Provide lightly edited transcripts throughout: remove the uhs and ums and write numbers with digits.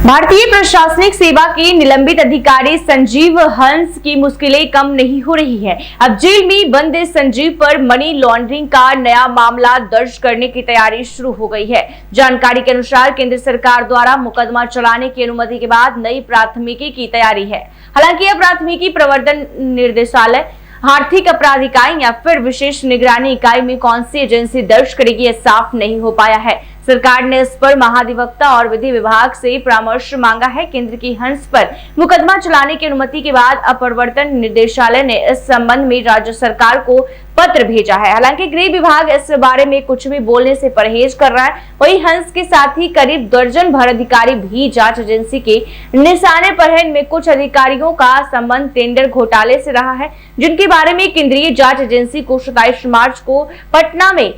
भारतीय प्रशासनिक सेवा के निलंबित अधिकारी संजीव हंस की मुश्किलें कम नहीं हो रही है। अब जेल में बंद संजीव पर मनी लॉन्ड्रिंग का नया मामला दर्ज करने की तैयारी शुरू हो गई है। जानकारी के अनुसार केंद्र सरकार द्वारा मुकदमा चलाने की अनुमति के बाद नई प्राथमिकी की तैयारी है। हालांकि यह प्राथमिकी प्रवर्तन निर्देशालय, आर्थिक अपराध इकाई या फिर विशेष निगरानी इकाई में कौन सी एजेंसी दर्ज करेगी, यह साफ नहीं हो पाया है। सरकार ने इस पर महाधिवक्ता और विधि विभाग से परामर्श मांगा है। केंद्र की हंस पर मुकदमा चलाने की अनुमति के बाद प्रवर्तन निर्देशालय ने इस संबंध में राज्य सरकार को पत्र भेजा है। हालांकि गृह विभाग इस बारे में कुछ भी बोलने से परहेज कर रहा है। वहीं हंस के साथ ही करीब दर्जन भर अधिकारी भी जांच एजेंसी के निशाने पर है। इनमें कुछ अधिकारियों का संबंध टेंडर घोटाले से रहा है, जिनके बारे में केंद्रीय जांच एजेंसी को 27 मार्च को पटना में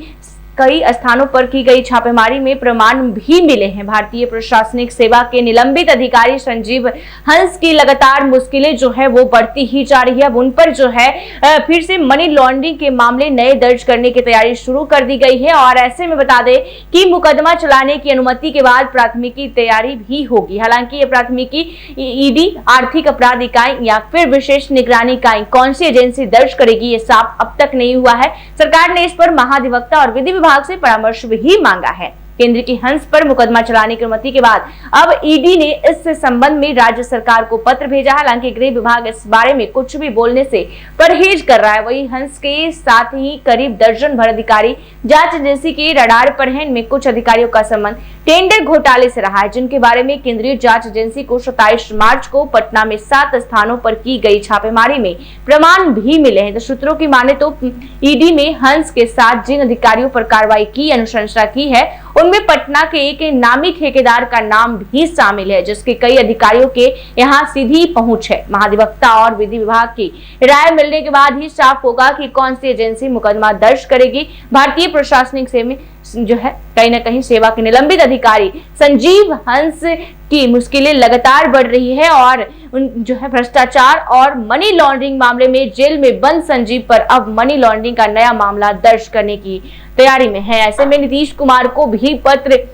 कई स्थानों पर की गई छापेमारी में प्रमाण भी मिले हैं। भारतीय प्रशासनिक सेवा के निलंबित अधिकारी संजीव हंस की लगातार मुश्किलें जो है वो बढ़ती ही जा रही है। अब उन पर जो है फिर से मनी लॉन्ड्रिंग के मामले नए दर्ज करने की तैयारी शुरू कर दी गई है। और ऐसे में बता दें कि मुकदमा चलाने की अनुमति के बाद प्राथमिकी तैयारी भी होगी। हालांकि ये प्राथमिकी ईडी, आर्थिक अपराध इकाई या फिर विशेष निगरानी इकाई कौन सी एजेंसी दर्ज करेगी, ये साफ अब तक नहीं हुआ है। सरकार ने इस पर महाधिवक्ता और विधि विभाग से परामर्श भी मांगा है। केंद्र की हंस पर मुकदमा चलाने की अनुमति के बाद अब ईडी ने इस संबंध में राज्य सरकार को पत्र भेजा। हालांकि गृह विभाग इस बारे में कुछ भी बोलने से परहेज कर रहा है। वहीं हंस के साथ ही करीब दर्जन भर अधिकारी जांच एजेंसी के रडार पर हैं। इनमें कुछ अधिकारियों का संबंध टेंडर घोटाले से रहा है, जिनके बारे में केंद्रीय जांच एजेंसी को 27 मार्च को पटना में 7 स्थानों पर की गई छापेमारी में प्रमाण भी मिले हैं। तो सूत्रों की माने तो ईडी ने हंस के साथ जिन अधिकारियों पर कार्रवाई की, अनुशंसा की है, उनमें पटना के एक नामी ठेकेदार का नाम भी शामिल है, जिसके कई अधिकारियों के यहां सीधी पहुंच है। महाधिवक्ता और विधि विभाग की राय मिलने के बाद ही साफ होगा कि कौन सी एजेंसी मुकदमा दर्ज करेगी। भारतीय प्रशासनिक सेवा में जो है कहीं ना कहीं सेवा के निलंबित अधिकारी संजीव हंस की मुश्किलें लगातार बढ़ रही है और जो है भ्रष्टाचार और मनी लॉन्ड्रिंग मामले में जेल में बंद संजीव पर अब मनी लॉन्ड्रिंग का नया मामला दर्ज करने की तैयारी में है। ऐसे में नीतीश कुमार को भी पत्र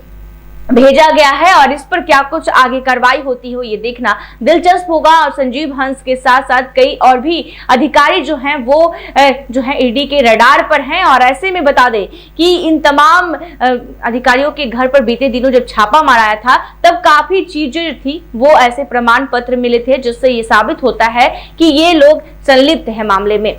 भेजा गया है और इस पर क्या कुछ आगे कार्रवाई होती हो, ये देखना दिलचस्प होगा। और संजीव हंस के साथ साथ कई और भी अधिकारी जो हैं वो जो है ईडी के रडार पर हैं। और ऐसे में बता दें कि इन तमाम अधिकारियों के घर पर बीते दिनों जब छापा मारा था, तब काफी चीजें थी वो ऐसे प्रमाण पत्र मिले थे, जिससे ये साबित होता है कि ये लोग संलिप्त है मामले में।